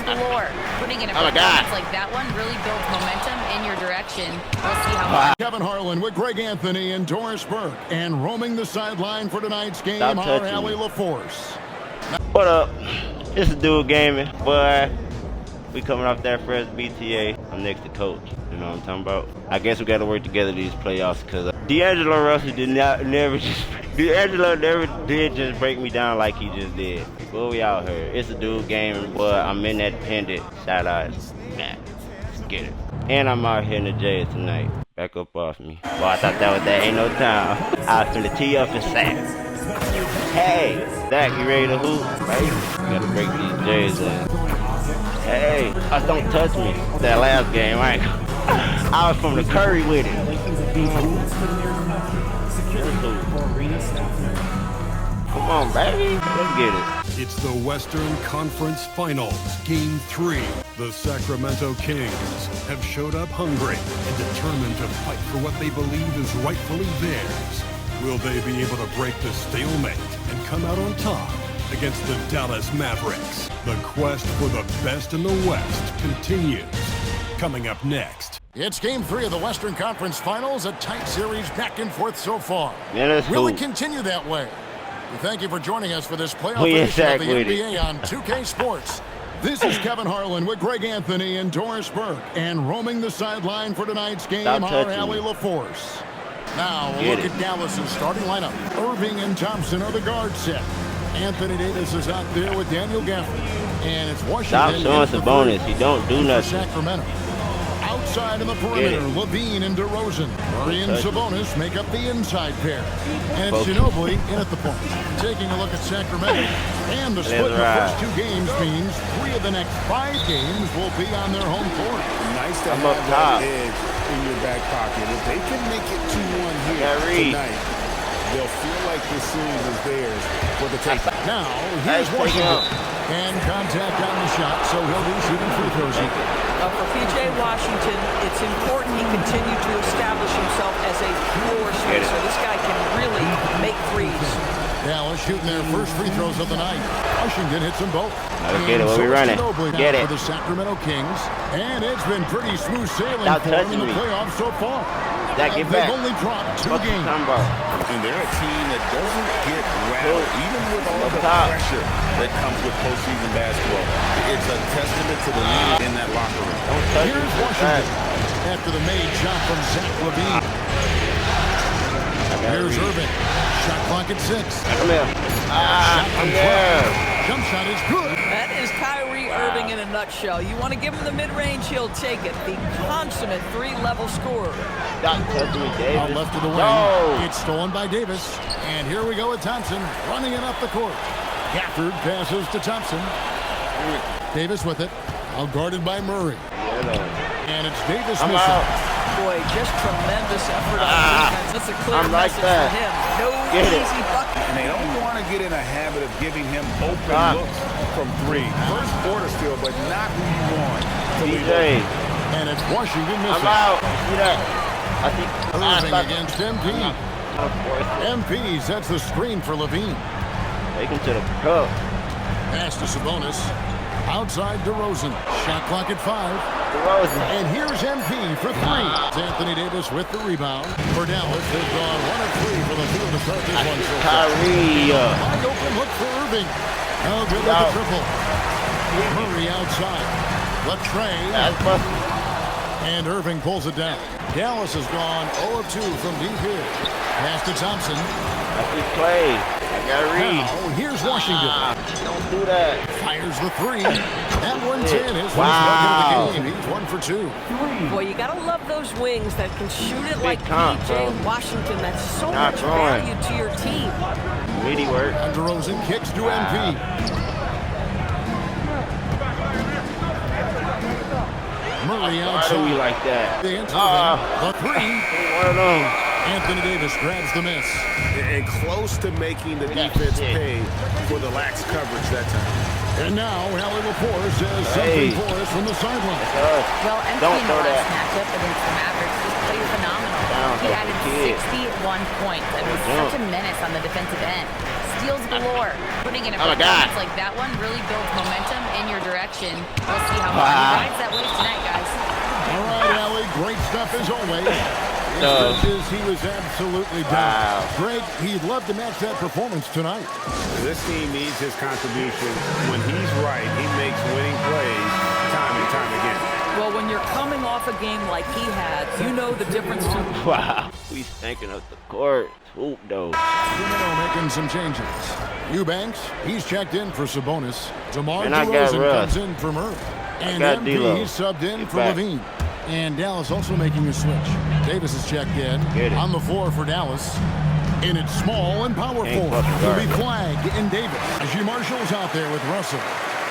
galore. Putting in a performance like that one really builds momentum in your direction. We'll see how far. Kevin Harlan with Greg Anthony and Doris Burke. And roaming the sideline for tonight's game, our Allie LaForce. What up? It's a dude gaming, boy. We coming off that first BTA. I'm next to coach. You know what I'm talking about? I guess we got to work together these playoffs because D'Angelo Russell never did just break me down like he just did. But we out here. It's a dude gaming, boy. I'm in that pendant. Shout out, man. Let's get it. And I'm out here in the J's tonight. Back up off me. Boy, I thought that ain't no time. I was finna tee up and sack. Hey, Zach, you ready to hoop? Right? Gotta break these J's in. Hey, don't touch me. That last game, right? I was from the Curry with it. Come on, baby. Let's get it. It's the Western Conference Finals, Game 3. The Sacramento Kings have showed up hungry and determined to fight for what they believe is rightfully theirs. Will they be able to break the stalemate and come out on top against the Dallas Mavericks? The quest for the best in the West continues. Coming up next. It's Game 3 of the Western Conference Finals, a tight series back and forth so far. Yeah, Will it continue that way? We thank you for joining us for this playoff edition of the NBA on 2K Sports. This is Kevin Harlan with Greg Anthony and Doris Burke. And roaming the sideline for tonight's game, our Allie LaForce. Now we'll look at Dallas's starting lineup. Irving and Thompson are the guard set. Anthony Davis is out there with Daniel Gafford. And it's Washington. Stop showing some bonus. He don't do nothing. Sacramento. Outside in the perimeter, Levine and DeRozan. Murray and Sabonis make up the inside pair. And it's Ginobili in at the point. Taking a look at Sacramento. And the split in the first 2 games means 3 of the next 5 games will be on their home court. Nice to have that edge in your back pocket. If they can make it 2-1 here tonight, they'll feel like this series is theirs for the taking. Now, here's Washington. And contact on the shot, so he'll be shooting free throws. For P.J. Washington, it's important he continue to establish himself as a floor spacer. This guy can really make threes. Dallas shooting their first free throws of the night. Washington hits them both. Let's get it. What we running? Get it. For the Sacramento Kings. And it's been pretty smooth sailing for them in the playoffs so far. Get back. They've only dropped 2 games. And they're a team that doesn't get rattled, even with all the pressure that comes with postseason basketball. It's a testament to the leaders in that locker room. Here's Washington after the made shot from Zach LaVine. Here's Irving. Shot clock at 6. Come here. Shot from 12. Jump shot is good. That is Kyrie Irving in a nutshell. You want to give him the mid-range, he'll take it. The consummate 3-level scorer. Out left of the wing. It's stolen by Davis. And here we go with Thompson running it up the court. Gafford passes to Thompson. Davis with it. All guarded by Murray. And it's Davis missing. Boy, just tremendous effort on defense. That's a clear message for him. No easy bucket. And they don't want to get in a habit of giving him open looks from 3. First quarter still, but not who you want to lead open. And it's Washington missing. I'm out. See that? I think Irving against MP. MP sets the screen for Levine. Take him to the cup. Pass to Sabonis. Outside DeRozan. Shot clock at 5. DeRozan. And here's MP for 3. Anthony Davis with the rebound. For Dallas, they've gone 1 of 3 for the field to start this one. Kyrie. Wide open look for Irving. Oh, good with the triple. Murray outside. Latrey. And Irving pulls it down. Dallas has gone 0 of 2 from deep here. Pass to Thompson. That's his play. I got a read. Now, here's Washington. Don't do that. Fires the 3. That 110 is first bucket of the game. He's 1 for 2. Boy, you gotta love those wings that can shoot it like P.J. Washington. That's so much value to your team. Really work. And DeRozan kicks to MP. Murray outside. Why do we like that? The 3. One of them. Anthony Davis grabs the miss. And close to making the defense pay for the lax coverage that time. And now, Allie LaForce says something for us from the sideline. Well, Anthony in the last matchup against the Mavericks just played phenomenal. He added 61 points and was such a menace on the defensive end. steals galore. Putting in a performance like that one really builds momentum in your direction. We'll see how far he rides that wave tonight, guys. All right, Allie, great stuff as always. Stretches, he was absolutely down. Greg, he'd love to match that performance tonight. This team needs his contribution. When he's right, he makes winning plays time and time again. Well, when you're coming off a game like he had, you know the difference. Wow, we stinking up the court. Swoop, though. Making some changes. Eubanks, he's checked in for Sabonis. DeMar And I got DeRozan Russ. comes in for Murray. And got MP D-Lo. subbed in Get for back. Levine. And Dallas also making a switch. Davis is checked in on the floor for Dallas. And it's small and power Ain't forward. fucking It'll be guard. Flag and Davis. As Marshall's out there with Russell.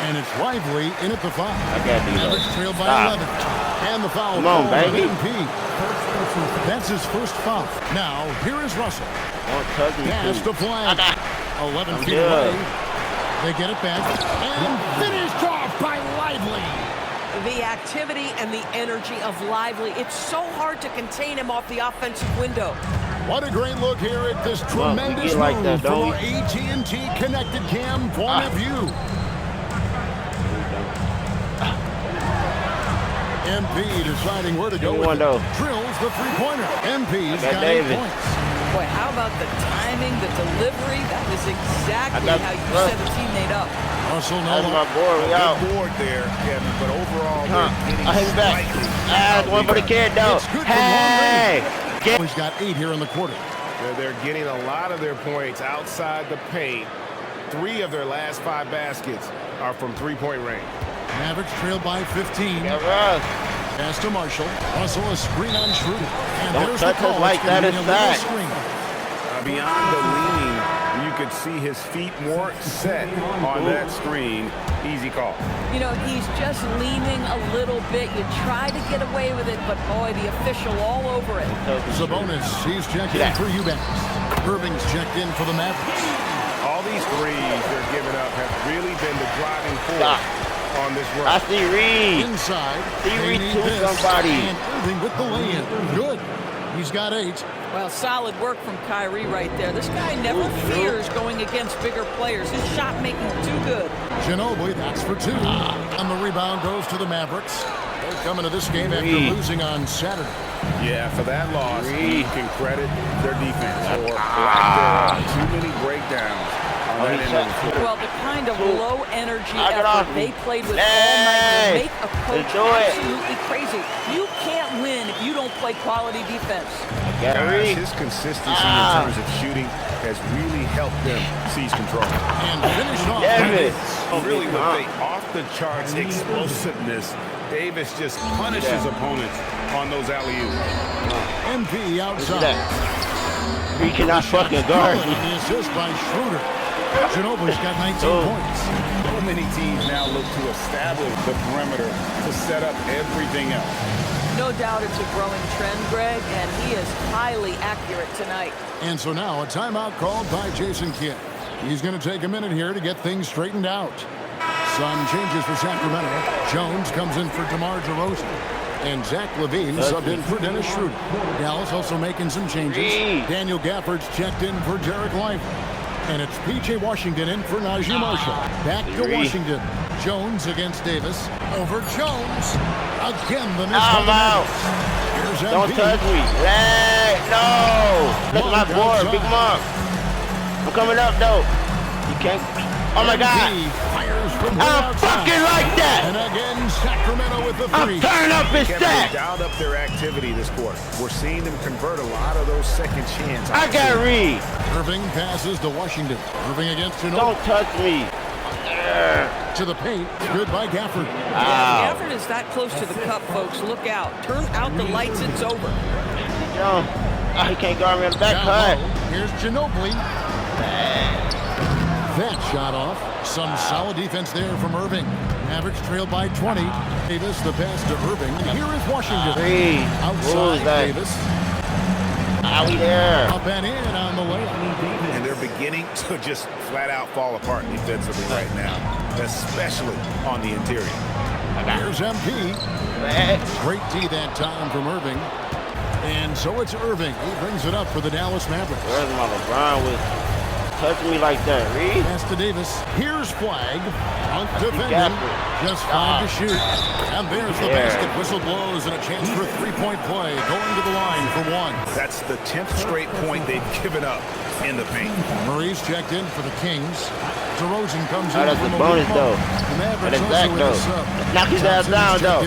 And it's Lively in at the 5. I got D-Lo. Mavericks trailed by Stop. 11. And the foul. Come on, called on baby. MP. That's his first foul. Now, here is Russell. Don't touch me, Pass please. to Flag. 11 feet good. away. They get it back. And finished off by Lively. The activity and the energy of Lively, it's so hard to contain him off the offensive window. What a great look here at this Well, we tremendous get like move that, from don't our AT&T Connected Cam point of view. MP deciding where to go with it. Drills the three-pointer. MP's got 8 David. points. Boy, how about the timing, the delivery? That is exactly got how you Russ. set a teammate up. Russell That's Noah. my board. We out. Good board there, Kevin, but overall, Huh. they're getting I hit back. slightly One for the kid, though. It's good from Hey! Get He's got 8 here in the quarter. They're getting a lot of their points outside the paint. 3 of their last 5 baskets are from three-point range. Mavericks trailed by 15. Get Russ. Pass to Marshall. Russell a screen on Schroeder. And Don't there's touch the call. us like It's gonna that, be it's a little back. screen. Beyond the leaning, you could see his feet more set on that screen. Easy call. You know, he's just leaning a little bit. You try to get away with it, but boy, the official all over it. Sabonis, he's checked in for Eubanks. Irving's checked in for the Mavericks. All these threes they're giving up have really been the driving force on this run. I see Reed. Inside, See they Reed need to this. somebody. And Irving with the lay-in. Good. He's got 8. Well, solid work from Kyrie right there. This guy never fears going against bigger players. His shot making too good. Ginobili, that's for 2. And the rebound goes to the Mavericks. They're coming to this game after losing on Saturday. Yeah, for that loss, you can credit their defense or lack thereof. Too many breakdowns on that end of the floor. Well, the kind of low energy Knock it effort off. they played with all Hey! night will make a coach Do it. absolutely crazy. You can't win if you don't play quality defense. Got Guys, Reed. his consistency in terms of shooting has really helped them seize control. And finished off. Damn it. Really, with the off-the-charts explosiveness, Davis just punishes opponents on those alley-oops. MP Look outside. at that. He cannot fucking guard Good me. on the assist by Schroeder. Ginobili's got 19 points. So many teams now look to establish the perimeter to set up everything else. No doubt it's a growing trend, Greg, and he is highly accurate tonight. And so now a timeout called by Jason Kidd. He's going to take a minute here to get things straightened out. Some changes for Sacramento. Jones comes in for DeMar DeRozan. And Zach Levine subbed in for Dennis Schroeder. Dallas also making some changes. Daniel Gafford's checked in for Derek Lively. And it's P.J. Washington in for Najee Marshall. Back to Washington. Jones against Davis. Over Jones. Again, the miss by I'm the out. Mavericks. Here's Don't Embiid. touch me. Hey, no. That's my board. Big Mark. I'm coming up, though. You can't. Oh, my God. Embiid fires from way I'm outside. fucking like that. And again, Sacramento with the three. I'm turning up his Kevin, stat. they dialed up their activity this quarter. We're seeing them convert a lot of those second chance. I got Reed. Irving passes to Washington. Irving against Don't Ginobili. touch me. To the paint. Good by Gafford. Ow. Gafford is that close to the cup, folks. Look out. Turn out the lights. It's over. Yo, he can't guard me on the back Down cut. low. Here's Ginobili. That shot off. Some solid defense there from Irving. Mavericks trailed by 20. Davis, the pass to Irving. And here is Washington. Reed. Outside that? Davis. Owie there. Up and in on the layup. And they're beginning to just flat out fall apart defensively right now, especially on the interior. Here's MP. Great D that time from Irving. And so it's Irving. He brings it up for the Dallas Mavericks. Where's my LeBron with? touch me like that, Reed. Pass to Davis. Here's flag. Punk defending. Just 5 to shoot. And there's the basket. Whistle blows and a chance for a 3-point play. Going to the line for 1. That's the 10th straight point they've given up in the paint. Murray's checked in for the Kings. DeRozan comes in. That's the bonus, though. That is Zach, though. Knock his ass down, though.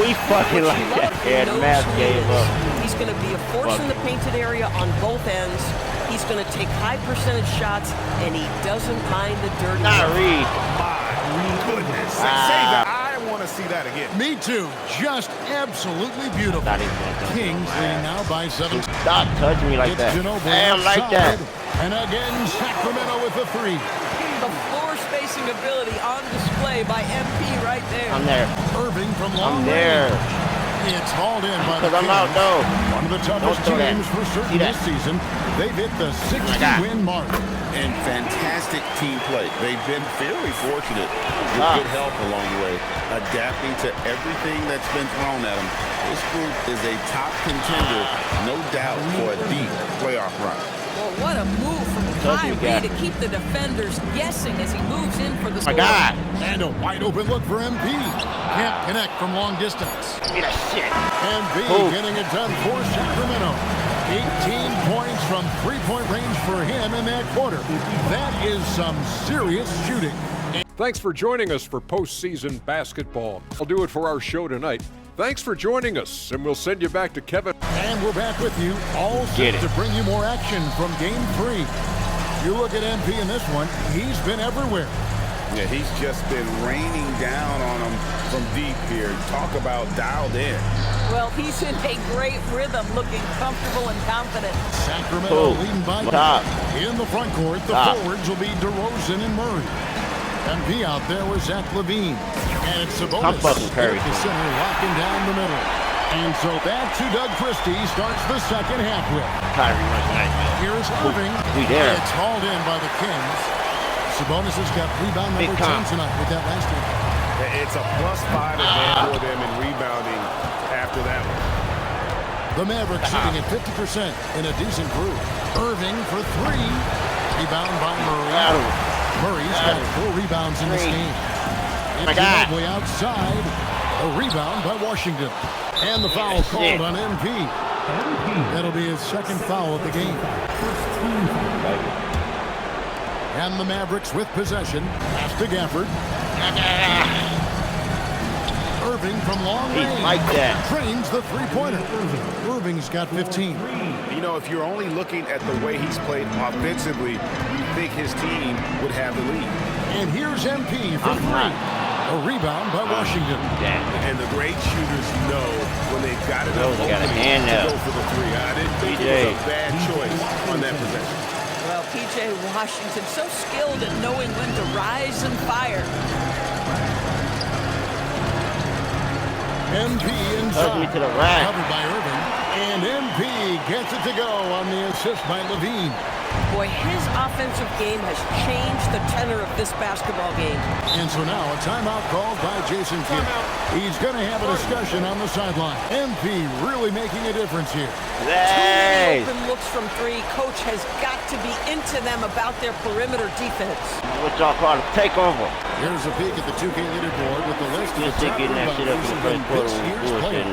We fucking like that. Yeah, the Mavs gave up. He's going to be a force in the painted area on both ends. He's going to take high percentage shots, and he doesn't mind the dirty. Not Reed. My goodness. Say that. I want to see that again. Me too. Just absolutely beautiful. Kings leading now by 7. Stop touching me like that. Damn, like that. And again, Sacramento with the 3. The floor spacing ability on display by MP right there. I'm there. Irving from long I'm there. range. It's hauled in by the Because I'm out, though. One of the toughest teams for certain this season. They've hit the 60-win mark. And fantastic team play. They've been fairly fortunate with good help along the way, adapting to everything that's been thrown at them. This group is a top contender, no doubt, for a deep playoff run. Well, what a move from Kyrie to keep the defenders guessing as he moves in for the score. My God. And a wide open look for MP. Can't connect from long distance. Give me that shit. MP getting it done for Sacramento. 18 points from 3-point range for him in that quarter. That is some serious shooting. Thanks for joining us for postseason basketball. I'll do it for our show tonight. Thanks for joining us, and we'll send you back to Kevin. And we're back with you, all set to bring you more action from Game 3. You look at MP in this one, he's been everywhere. Yeah, he's just been raining down on them from deep here. Talk about dialed in. Well, he's in a great rhythm, looking comfortable and confident. Sacramento leading by 2. In the front court, the forwards will be DeRozan and Murray. MP out there with Zach LaVine. And it's Sabonis at the center, locking down the middle. And so back to Doug Christie starts the second half with. Here's Irving. It's hauled in by the Kings. Sabonis has got rebound number 10 tonight with that last one. It's a +5 advantage for them in rebounding after that one. The Mavericks shooting at 50% in a decent group. Irving for 3. Rebound by Murray. Murray's got 4 rebounds in this game. It's Ginobili outside. A rebound by Washington. And the foul called on MP. That'll be his second foul of the game. And the Mavericks with possession. Pass to Gafford. Irving from long range. Like that. Trains the 3-pointer. Irving's got 15. You know, if you're only looking at the way he's played offensively, you think his team would have the lead. And here's MP for 3. A rebound by Washington. And the great shooters know when they've got enough opening to go for the 3. I didn't think it was a bad choice on that possession. Well, P.J. Washington, so skilled at knowing when to rise and fire. MP inside. To the right. Covered by Irving. And MP gets it to go on the assist by LaVine. Boy, his offensive game has changed the tenor of this basketball game. And so now a timeout called by Jason Kidd. He's going to have a discussion on the sideline. MP really making a difference here. Hey. Too many open looks from 3. Coach has got to be into them about their perimeter defense. What y'all call a takeover. Here's a peek at the 2K leaderboard with the list of the top getting that shit up in the first quarter when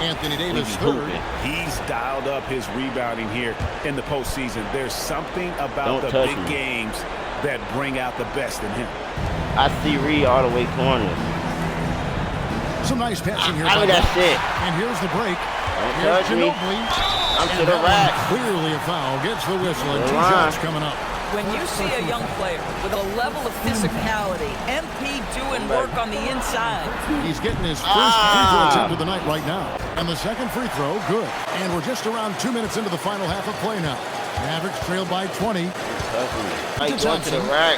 Anthony Davis third. He's dialed up his rebounding here in the postseason. There's something about the big games that bring out the best in him. I see Reed all the way corners. Some nice passing here. Look at that shit. And here's the break. Don't Here's touch me. Ginobili. I'm to the rack. Clearly a foul. Gets the whistle and 2 shots coming up. When you see a young player with a level of physicality, MP doing work on the inside. He's getting his first free throw attempt of the night right now. And the second free throw, good. And we're just around 2 minutes into the final half of play now. Mavericks trail by 20. To the rack.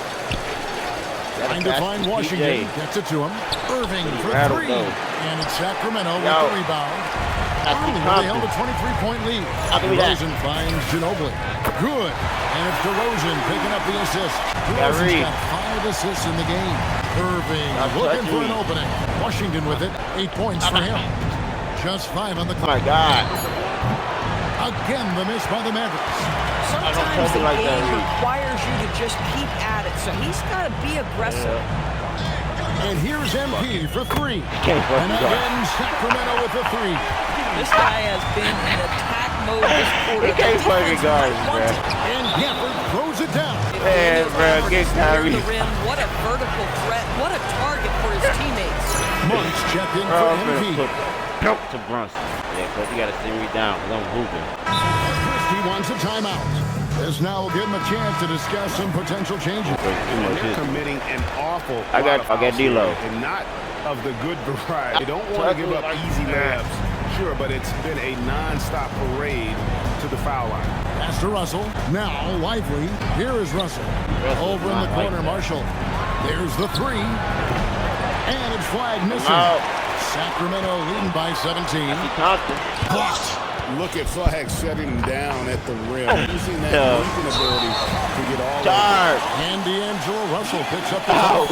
Trying to find Washington. Gets it to him. Irving for 3. And it's Sacramento with the rebound. They held a 23-point lead. DeRozan finds Ginobili. Good. And it's DeRozan picking up the assist. DeRozan's got 5 assists in the game. Irving looking for an opening. Washington with it. 8 points for him. Just 5 on the clock. My God. Again, the miss by the Mavericks. sometimes the game requires you to just keep at it, so he's got to be aggressive. And here's MP for three. And again, Sacramento with the three. This guy has been in attack mode this quarter. He can't fucking guard, bro. And Gafford throws it down. Man, bro, get Kyrie. What a vertical threat. What a target for his teammates. Monks checked in for MP. Nope to Brunson. Yeah, because you got to send me down because I'm hooping. Christie wants a timeout. This now will give him a chance to discuss some potential changes. They're committing an awful I got D-Lo. and not of the good variety. They don't want to give up easy layups, sure, but it's been a non-stop parade to the foul line. Pass to Russell. Now Lively. Here is Russell. Over in the corner, Marshall. There's the three. And it's flag missing. Sacramento leading by 17. Blocked. Look at Flag shutting him down at the rim. Using that leaping ability to get all Charge. And D'Angelo Russell picks up the foul.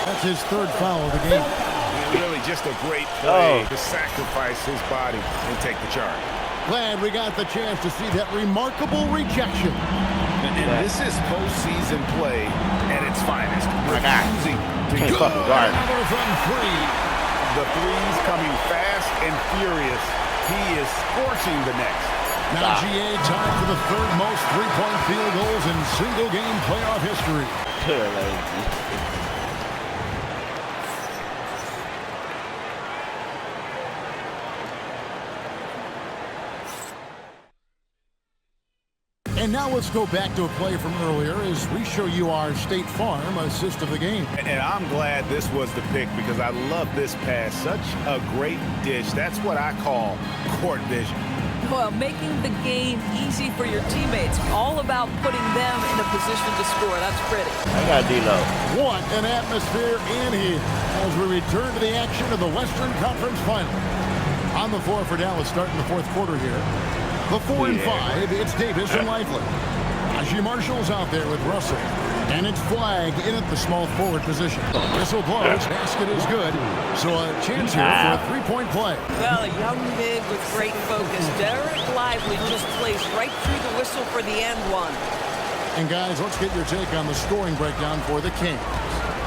That's his third foul of the game. And really just a great play to sacrifice his body and take the charge. Glad we got the chance to see that remarkable rejection. And this is postseason play at its finest. Refusing to Can't fucking guard. Another from three. The threes coming fast and furious. He is scorching the next. Now GA tied for the third most three-point field goals in single-game playoff history. And now let's go back to a play from earlier as we show you our State Farm assist of the game. And I'm glad this was the pick because I love this pass. Such a great dish. That's what I call court vision. Well, making the game easy for your teammates. All about putting them in a position to score. That's pretty. I got D-Lo. What an atmosphere in here as we return to the action of the Western Conference Final. On the floor for Dallas starting the fourth quarter here. The 4 and 5, it's Davis and Lively. Najee Marshall's out there with Russell. And it's Flag in at the small forward position. Whistle blows, basket is good. So a chance here for a three-point play. Well, a young mid with great focus. Derek Lively just plays right through the whistle for the end one. And guys, let's get your take on the scoring breakdown for the Kings.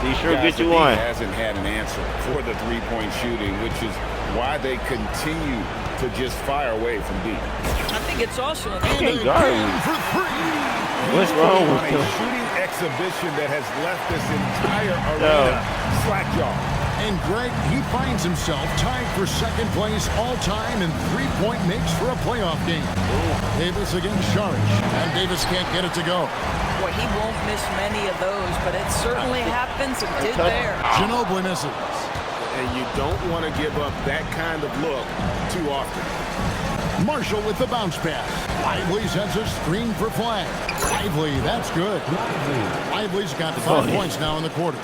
He sure get you one. He hasn't had an answer for the three-point shooting, which is why they continue to just fire away from deep. I think it's also a for three. What's wrong with a him? shooting exhibition that has left this entire arena slack-jawed. And Greg, he finds himself tied for second place all-time in three-point makes for a playoff game. Davis against Sharich, and Davis can't get it to go. Boy, he won't miss many of those, but it certainly happens and did there. Ginobili misses. And you don't want to give up that kind of look too often. Marshall with the bounce pass. Lively sends a screen for Flag. Lively, that's good. Lively's got 5 points now in the quarter.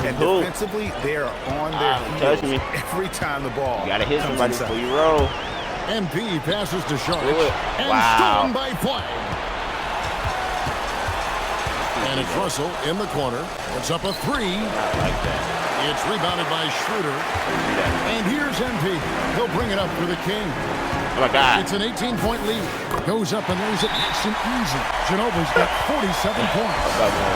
And defensively, they're on their heels every time the ball You got to hit somebody before you roll. MP passes to Sharich. And stolen by Flag. And it's Russell in the corner. It's up a three. I like that. It's rebounded by Schroeder. And here's MP. He'll bring it up for the King. Oh, my God. It's an 18-point lead. Goes up and lays it nice and easy. Ginobili's got 47 points.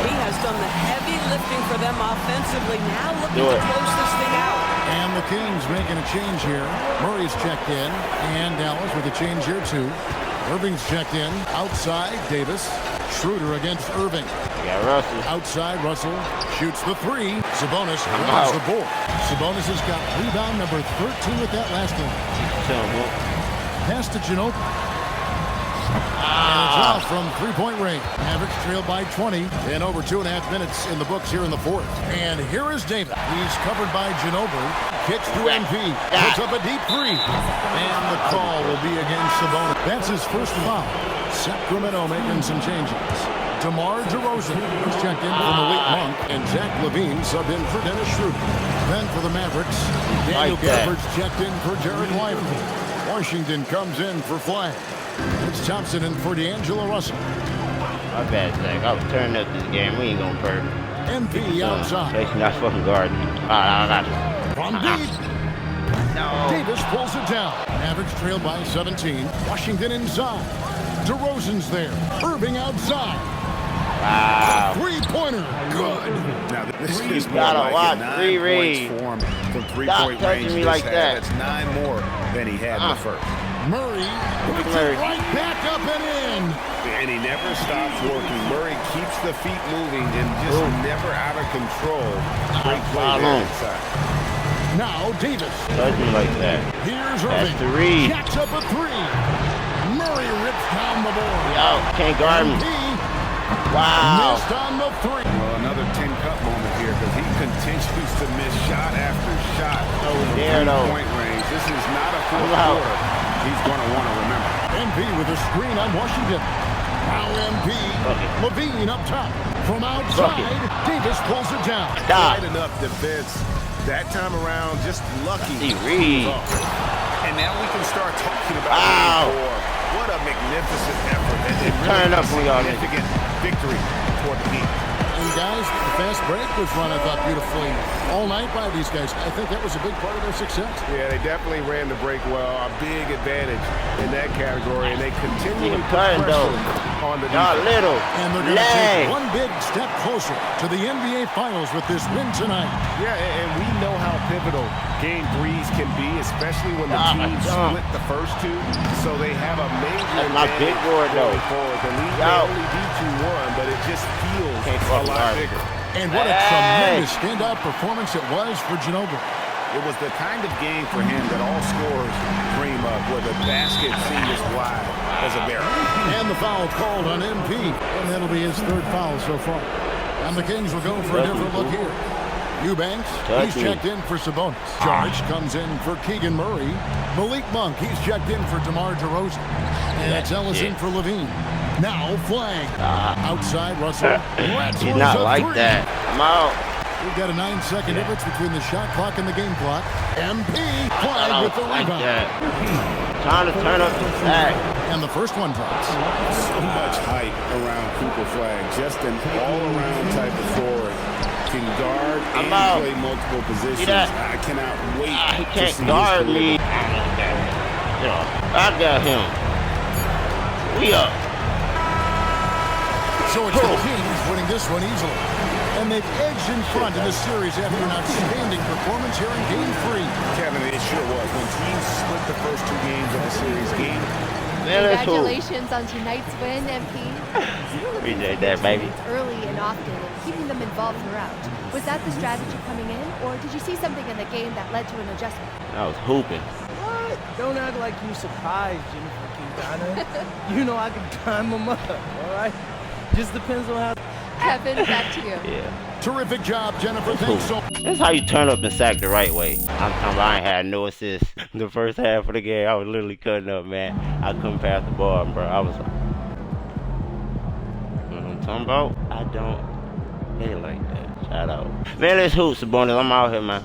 He has done the heavy lifting for them offensively. Now looking to close this thing out. And the Kings making a change here. Murray's checked in. And Dallas with a change here, too. Irving's checked in. Outside, Davis. Schroeder against Irving. Yeah, Russell. Outside, Russell shoots the three. Sabonis grabs the board. Sabonis has got rebound number 13 with that last one. Pass to Ginobili. And it's off from three-point range. Mavericks trailed by 20 in over 2.5 minutes in the books here in the fourth. And here is Davis. He's covered by Ginobili. Kicks to MP. Puts up a deep three. And the call will be against Sabonis. That's his first foul. Sacramento making some changes. DeMar DeRozan is checked in from Malik Monk, and Zach LaVine subbed in for Dennis Schroeder. Then for the Mavericks, Daniel Gafford's checked in for Jared Lively. Washington comes in for Flag. It's Thompson in for D'Angelo Russell. My bad, Zach. I was turning up this game. We ain't gonna perk. MP outside. Jason not fucking guarding. From deep. No. Davis pulls it down. Mavericks trailed by 17. Washington inside. DeRozan's there. Irving outside. Wow. Three-pointer. Good. Now, this is more gotta like watch a 9 3-read. points for him from Stop three-point touching range. me This like half. that. That's 9 more than he had in the first. Murray puts it right back up and in. And he never stops working. Murray keeps the feet moving and just never out of control. Great play there inside. Now Davis. Touch me like that. Here's That's Irving. the read. Jacks up a three. Murray rips down the board. Yo, can't guard me. He Wow. missed on the three. Well, another 10-cup moment here because he continues to miss shot after shot. Oh, there though. Point range. This is not a fourth Wow. quarter. He's going to want to remember. MP with a screen on Washington. Now MP. Levine up top. From outside, Davis pulls it down. Stop. Right enough defense. That time around, just lucky. He read. And now we can start talking about Wow. game 4. What a magnificent effort. And Turn up really for y'all. significant victory toward the team. And guys, the fast break was run, I thought, beautifully all night by these guys. I think that was a big part of their success. Yeah, they definitely ran the break well. A big advantage in that category, and they continue to put cutting though. pressure on the Y'all defense. little. And they're going to Lag. take one big step closer to the NBA Finals with this win tonight. Yeah, and we know how pivotal Game 3s can be, especially when the teams split the first two. So they have a major That's my big board, though. going forward. The lead Yo. may only be 2-1, but it just feels a lot bigger. And what a tremendous standout performance it was for Ginobili. It was the kind of game for him that all scorers dream of, where the basket seemed as wide as a barrel. And the foul called on MP. And that'll be his third foul so far. And the Kings will go for a different look here. Eubanks, he's checked in for Sabonis. George comes in for Keegan Murray. Malik Monk, he's checked in for DeMar DeRozan. And it's Ellison for Levine. Now flag. Outside, Russell. He's not like that. I'm out. We've got a 9-second difference between the shot clock and the game clock. MP flag with the Like rebound. that. Trying to turn up the sack. And the first one drops. So much hype around Cooper Flag. Just an all-around type of forward. Can guard and play multiple positions. I cannot wait He to can't see guard his me. I got him. We up. So it's the Kings winning this one easily. And they've edged in front in the series after an outstanding performance here in Game 3. Kevin, it sure was. When teams split the first two games of the series, Congratulations on tonight's win, MP. Appreciate that, baby. Early and often, and keeping them involved throughout. Was that the strategy coming in, or did you see something in the game that led to an adjustment? I was hooping. What? Don't act like you surprised, Jennifer Quintana. You know I can time them up, all right? Just depends on how... Kevin, back to you. Yeah. Terrific job, Jennifer. Thanks so much. That's how you turn up and sack the right way. I'm talking about I ain't had no assists the first half of the game. I was literally cutting up, man. I couldn't pass the ball, bro. I was like, you know what I'm talking about? I don't hit it like that. Shout out. Man, let's hoop, Sabonis. I'm out here, man.